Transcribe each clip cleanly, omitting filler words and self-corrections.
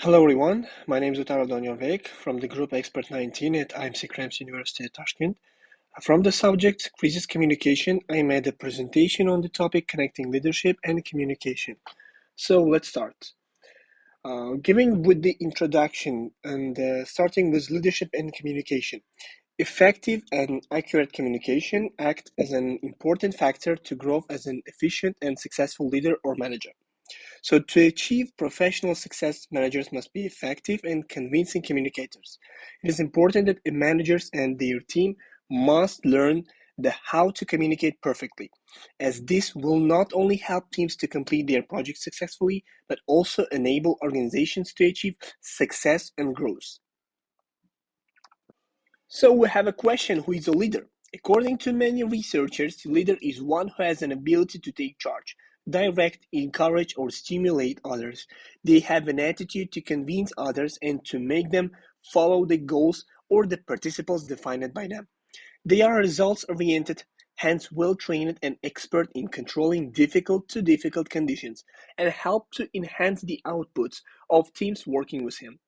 Hello everyone, my name is Doniyorbek from the group Expert 19 at IMC Krems University at Tashkent. From the subject Crisis Communication, I made a presentation on the topic connecting leadership and communication. So let's start. Giving with the introduction and starting with leadership and communication. Effective and accurate communication act as an important factor to grow as an efficient and successful leader or manager. So, to achieve professional success, managers must be effective and convincing communicators. It is important that managers and their team must learn the how to communicate perfectly, as this will not only help teams to complete their projects successfully, but also enable organizations to achieve success and growth. So we have a question: who is a leader? According to many researchers, the leader is one who has an ability to take charge, direct, encourage, or stimulate others. They have an attitude to convince others and to make them follow the goals or the principles defined by them. They are results oriented, hence well trained and expert in controlling difficult conditions, and help to enhance the outputs of teams working with him.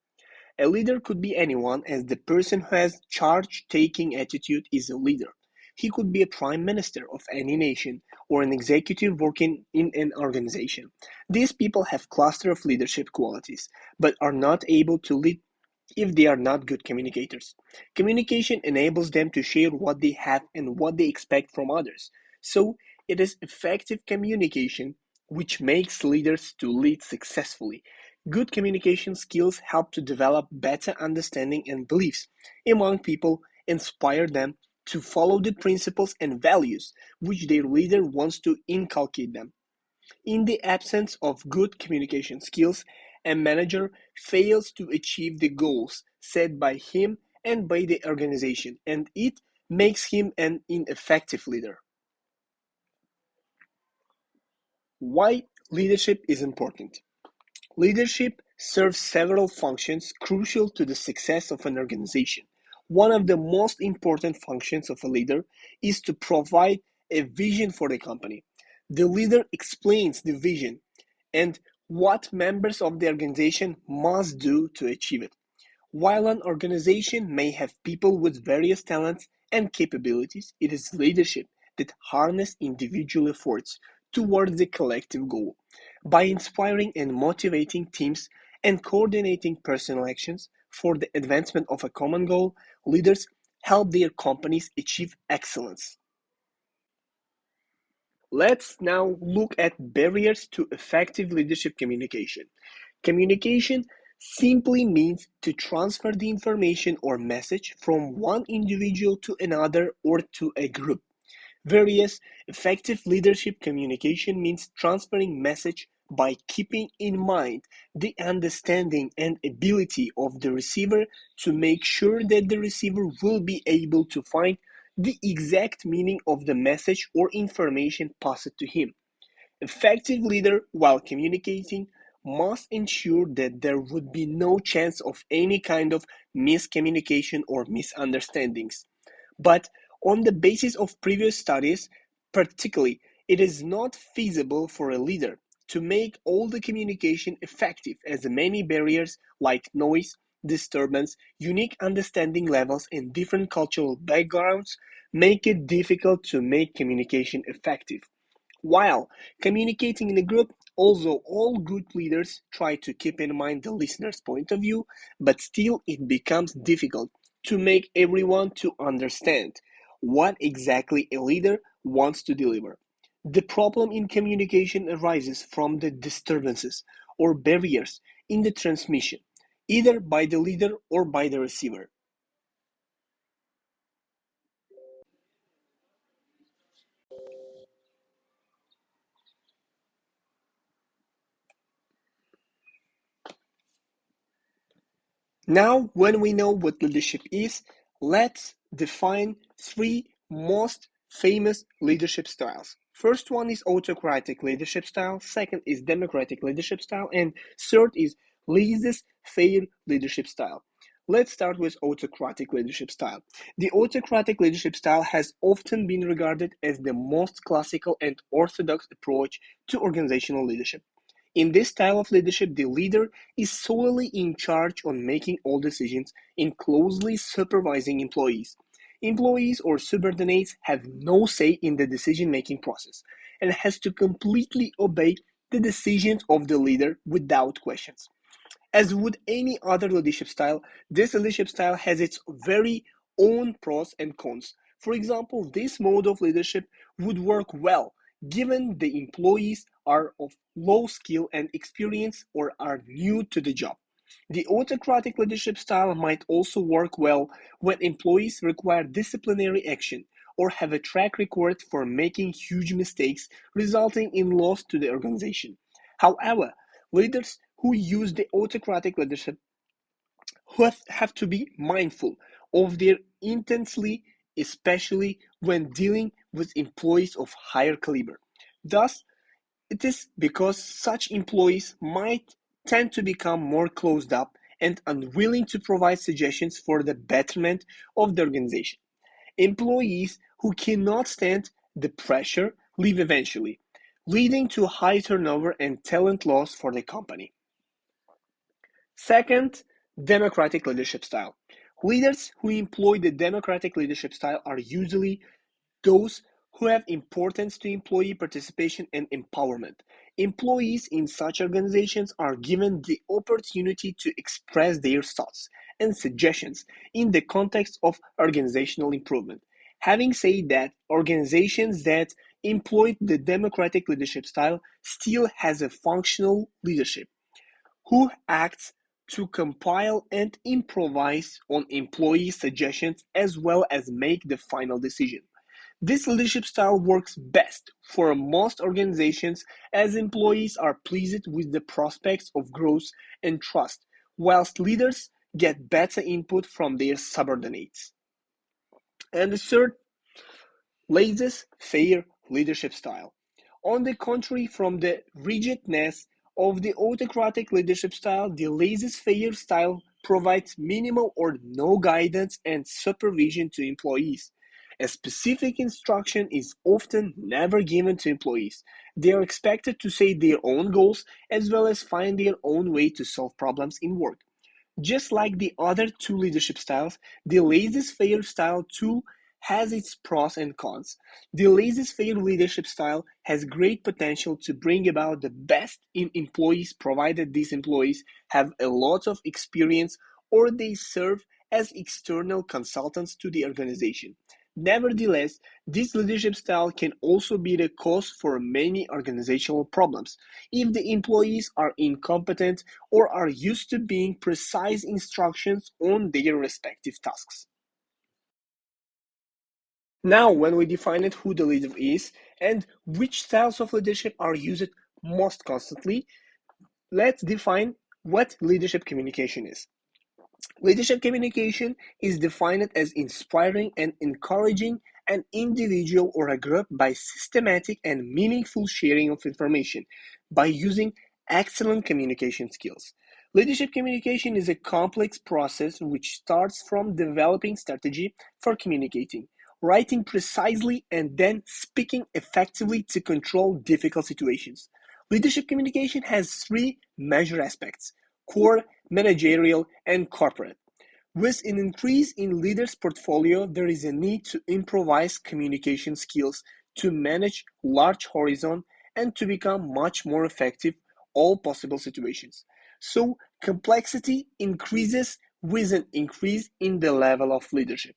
A leader could be anyone, as the person who has charge-taking attitude is a leader. He could be a prime minister of any nation or an executive working in an organization. These people have cluster of leadership qualities, but are not able to lead if they are not good communicators. Communication enables them to share what they have and what they expect from others. So, it is effective communication which makes leaders to lead successfully. Good communication skills help to develop better understanding and beliefs among people, inspire them to follow the principles and values which their leader wants to inculcate them. In the absence of good communication skills, a manager fails to achieve the goals set by him and by the organization, and it makes him an ineffective leader. Why leadership is important? Leadership serves several functions crucial to the success of an organization. One of the most important functions of a leader is to provide a vision for the company. The leader explains the vision and what members of the organization must do to achieve it. While an organization may have people with various talents and capabilities, it is leadership that harnesses individual efforts towards the collective goal. By inspiring and motivating teams and coordinating personal actions for the advancement of a common goal, leaders help their companies achieve excellence. Let's now look at barriers to effective leadership communication. Communication simply means to transfer the information or message from one individual to another or to a group. Various effective leadership communication means transferring message by keeping in mind the understanding and ability of the receiver to make sure that the receiver will be able to find the exact meaning of the message or information passed to him. Effective leader, while communicating, must ensure that there would be no chance of any kind of miscommunication or misunderstandings. But on the basis of previous studies, particularly, it is not feasible for a leader to make all the communication effective, as many barriers like noise, disturbance, unique understanding levels, and different cultural backgrounds make it difficult to make communication effective. While communicating in a group, although all good leaders try to keep in mind the listener's point of view, but still it becomes difficult to make everyone to understand what exactly a leader wants to deliver. The problem in communication arises from the disturbances or barriers in the transmission, either by the leader or by the receiver. Now, when we know what leadership is, let's define three most famous leadership styles. First one is autocratic leadership style, second is democratic leadership style, and third is laissez-faire leadership style. Let's start with autocratic leadership style. The autocratic leadership style has often been regarded as the most classical and orthodox approach to organizational leadership. In this style of leadership, the leader is solely in charge on making all decisions in closely supervising employees. Employees or subordinates have no say in the decision-making process and has to completely obey the decisions of the leader without questions. As would any other leadership style, this leadership style has its very own pros and cons. For example, this mode of leadership would work well given the employees are of low skill and experience or are new to the job. The autocratic leadership style might also work well when employees require disciplinary action or have a track record for making huge mistakes resulting in loss to the organization. However, leaders who use the autocratic leadership have to be mindful of their intensely, especially when dealing with employees of higher caliber. Thus, it is because such employees might tend to become more closed up and unwilling to provide suggestions for the betterment of the organization. Employees who cannot stand the pressure leave eventually, leading to high turnover and talent loss for the company. Second, democratic leadership style. Leaders who employ the democratic leadership style are usually those who have importance to employee participation and empowerment. Employees in such organizations are given the opportunity to express their thoughts and suggestions in the context of organizational improvement. Having said that, organizations that employ the democratic leadership style still has a functional leadership who acts to compile and improvise on employee suggestions as well as make the final decision. This leadership style works best for most organizations as employees are pleased with the prospects of growth and trust, whilst leaders get better input from their subordinates. And the third, laissez-faire leadership style. On the contrary from the rigidness of the autocratic leadership style, the laissez-faire style provides minimal or no guidance and supervision to employees. A specific instruction is often never given to employees. They are expected to set their own goals as well as find their own way to solve problems in work. Just like the other two leadership styles, the laissez-faire style too has its pros and cons. The laissez-faire leadership style has great potential to bring about the best in employees provided these employees have a lot of experience or they serve as external consultants to the organization. Nevertheless, this leadership style can also be the cause for many organizational problems if the employees are incompetent or are used to being precise instructions on their respective tasks. Now, when we defined who the leader is and which styles of leadership are used most constantly, let's define what leadership communication is. Leadership communication is defined as inspiring and encouraging an individual or a group by systematic and meaningful sharing of information by using excellent communication skills. Leadership communication is a complex process which starts from developing strategy for communicating, writing precisely, and then speaking effectively to control difficult situations. Leadership communication has three major aspects: core, managerial, and corporate. With an increase in leaders' portfolio, there is a need to improvise communication skills to manage large horizon and to become much more effective all possible situations. So complexity increases with an increase in the level of leadership.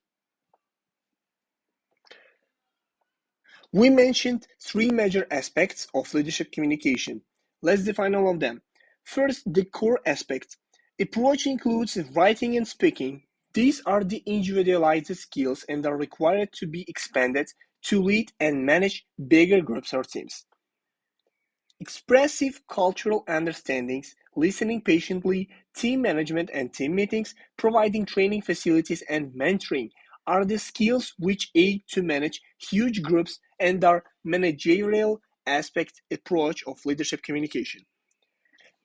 We mentioned three major aspects of leadership communication. Let's define all of them. First, the core aspect. Approach includes writing and speaking. These are the individualized skills and are required to be expanded to lead and manage bigger groups or teams. Expressive cultural understandings, listening patiently, team management and team meetings, providing training facilities, and mentoring are the skills which aid to manage huge groups and are managerial aspect approach of leadership communication.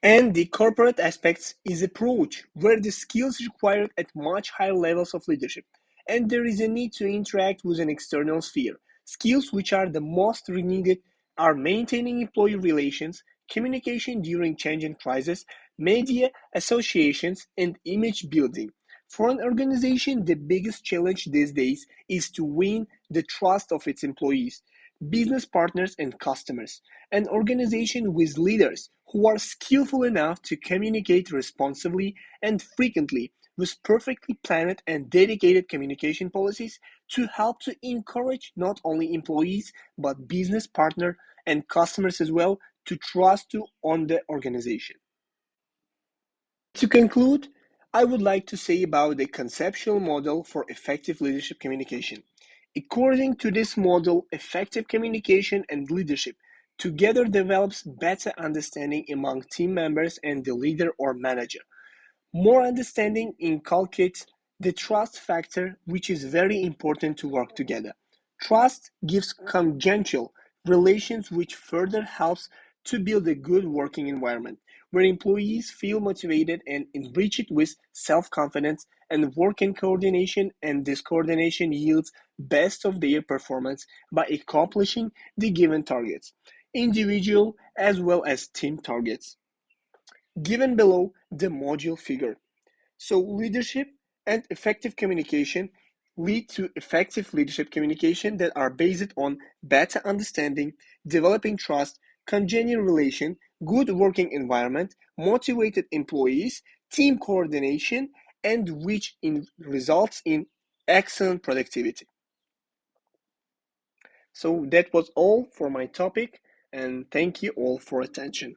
And the corporate aspects is approach where the skills required at much higher levels of leadership. And there is a need to interact with an external sphere. Skills which are the most needed are maintaining employee relations, communication during change and crisis, media associations, and image building. For an organization, the biggest challenge these days is to win the trust of its employees, business partners, and customers. An organization with leaders who are skillful enough to communicate responsibly and frequently with perfectly planned and dedicated communication policies to help to encourage not only employees but business partners and customers as well to trust to on the organization. To conclude, I would like to say about the conceptual model for effective leadership communication. According to this model, effective communication and leadership together develops better understanding among team members and the leader or manager. More understanding inculcates the trust factor, which is very important to work together. Trust gives congenial relations, which further helps to build a good working environment where employees feel motivated and enriched with self-confidence and work in coordination, and this coordination yields best of their performance by accomplishing the given targets, individual as well as team targets. Given below the module figure. So leadership and effective communication lead to effective leadership communication that are based on better understanding, developing trust, congenial relation, good working environment, motivated employees, team coordination, and which results in excellent productivity. So that was all for my topic, and thank you all for attention.